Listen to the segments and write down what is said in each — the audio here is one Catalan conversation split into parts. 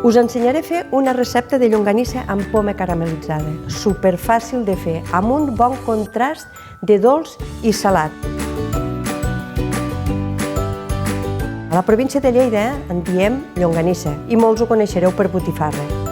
Us ensenyaré a fer una recepta de llonganissa amb poma caramel·litzada. Superfàcil de fer, amb un bon contrast de dolç i salat. A la província de Lleida en diem llonganissa i molts ho coneixereu per botifarra.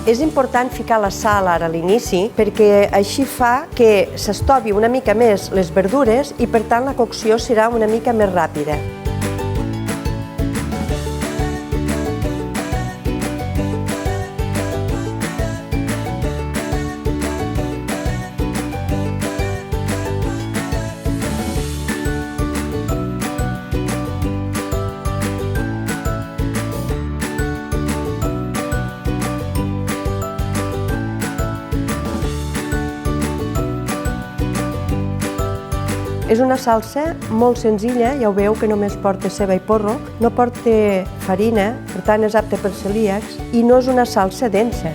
És important ficar la sal ara a l'inici perquè així fa que s'estovi una mica més les verdures i per tant la cocció serà una mica més ràpida. És una salsa molt senzilla, ja ho veieu que només porta ceba i porro, no porta farina, per tant és apta per celíacs i no és una salsa densa.